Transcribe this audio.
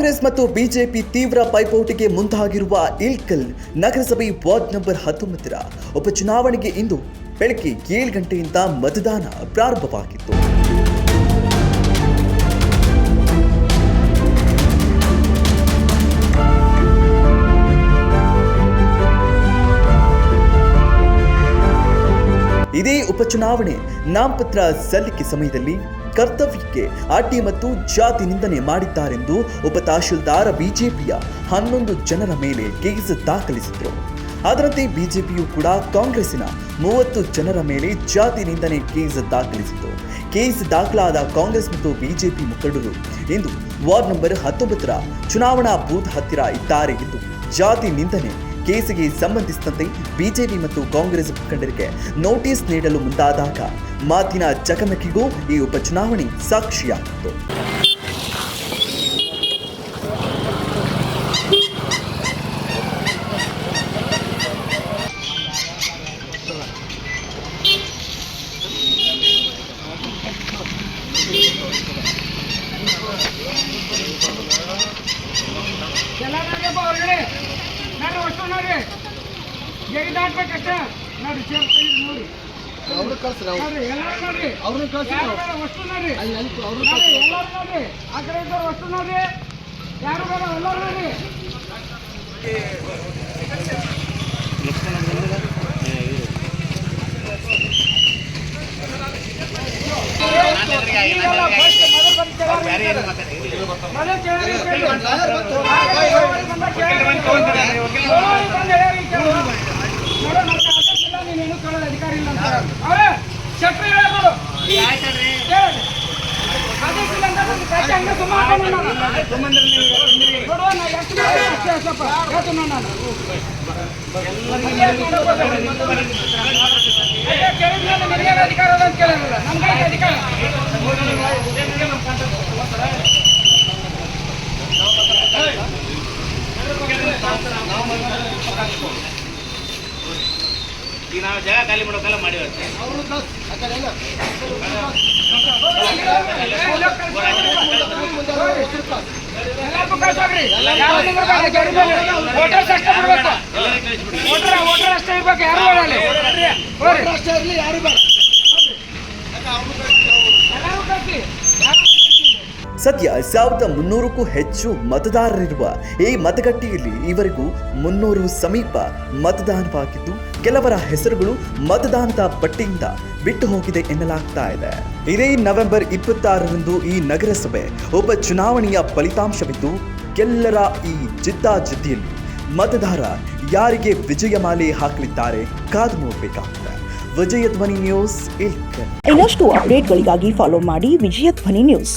ಕಾಂಗ್ರೆಸ್ ಮತ್ತು ಬಿಜೆಪಿ ತೀವ್ರ ಪೈಪೋಟಿಗೆ ಮುಂದಾಗಿರುವ ಇಳಕಲ್ ನಗರಸಭೆ ವಾರ್ಡ್ ನಂಬರ್ 19ರ ಉಪಚುನಾವಣೆಗೆ ಇಂದು ಬೆಳಗ್ಗೆ 7 ಗಂಟೆಯಿಂದ ಮತದಾನ ಪ್ರಾರಂಭವಾಗಿತ್ತು. ಇದೇ ಉಪಚುನಾವಣೆ ನಾಮಪತ್ರ ಸಲ್ಲಿಕೆ ಸಮಯದಲ್ಲಿ ಕರ್ತವ್ಯಕ್ಕೆ ಅಡ್ಡಿ ಮತ್ತು ಜಾತಿ ನಿಂದನೆ ಮಾಡಿದ್ದಾರೆಂದು ಉಪ ತಹಶೀಲ್ದಾರ್ ಬಿಜೆಪಿಯ 11 ಜನರ ಮೇಲೆ ಕೇಸ್ ದಾಖಲಿಸಿದರು. ಅದರಂತೆ ಬಿಜೆಪಿಯು ಕೂಡ ಕಾಂಗ್ರೆಸ್ಸಿನ 30 ಜನರ ಮೇಲೆ ಜಾತಿ ನಿಂದನೆ ಕೇಸ್ ದಾಖಲಿಸಿತು. ಕೇಸ್ ದಾಖಲಾದ ಕಾಂಗ್ರೆಸ್ ಮತ್ತು ಬಿಜೆಪಿ ಮುಖಂಡರು ಇಂದು ವಾರ್ಡ್ ನಂಬರ್ 19ರ ಚುನಾವಣಾ ಬೂತ್ ಹತ್ತಿರ ಇದ್ದಾರೆ ಎಂದು ಜಾತಿ ನಿಂದನೆ ಕೇಸಿಗೆ ಸಂಬಂಧಿಸಿದಂತೆ ಬಿಜೆಪಿ ಮತ್ತು ಕಾಂಗ್ರೆಸ್ ಮುಖಂಡರಿಗೆ ನೋಟಿಸ್ ನೀಡಲು ಮುಂದಾದಾಗ ಮಾತಿನ ಚಕಮಕಿಗೂ ಈ ಉಪಚುನಾವಣೆ ಸಾಕ್ಷಿಯಾಗಿತ್ತು. ಅವ್ರು ಕಳ್ಸಿ ಅವ್ರನ್ನ ಕಳ್ಸಿ ಆ ಕಡೆ ಇದ್ದವ್ರು ಅಷ್ಟು ನೋಡ್ರಿ, ಯಾರು ಬೇಡ ಎಲ್ಲರೂ ನೋಡ್ರಿ. ನೀನೇನು ಕೇಳೋದು ಅಧಿಕಾರಿ ಇಲ್ಲ ಅಂತ ಅವರೇ ಶೆಟ್ರು ಹೇಳೋದು ಅಧಿಕಾರ ಅಂತ ಕೇಳಿಲ್ಲ ನಮ್ಗೆ ಅಧಿಕಾರ. ಈಗ ನಾವು ಜಾಗ ಖಾಲಿ ಮಾಡೋಕೆಲ್ಲ ಮಾಡಿವತ್ತೆ. ಸದ್ಯ 1300ಕ್ಕೂ ಹೆಚ್ಚು ಮತದಾರರಿರುವ ಈ ಮತಗಟ್ಟೆಯಲ್ಲಿ ಈವರೆಗೂ 300 ಸಮೀಪ ಮತದಾನವಾಗಿದ್ದು ಕೆಲವರ ಹೆಸರುಗಳು ಮತದಾನದ ಪಟ್ಟಿಯಿಂದ ಬಿಟ್ಟು ಹೋಗಿದೆ ಎನ್ನಲಾಗ್ತಾ ಇದೆ. ಇದೇ ನವೆಂಬರ್ 26ರಂದು ಈ ನಗರಸಭೆ ಉಪಚುನಾವಣೆಯ ಫಲಿತಾಂಶವಿದ್ದು ಎಲ್ಲರ ಈ ಜಿದ್ದಾಜಿದ್ದಿಯಲ್ಲಿ ಮತದಾರ ಯಾರಿಗೆ ವಿಜಯಮಾಲೆ ಹಾಕಲಿದ್ದಾರೆ ಕಾದು ನೋಡಬೇಕಾಗಿದೆ. ವಿಜಯ ಧ್ವನಿ ನ್ಯೂಸ್ ಇಳಕಲ್. ಇನ್ನಷ್ಟು ಅಪ್ಡೇಟ್ಗಳಿಗಾಗಿ ಫಾಲೋ ಮಾಡಿ ವಿಜಯ ಧ್ವನಿ ನ್ಯೂಸ್.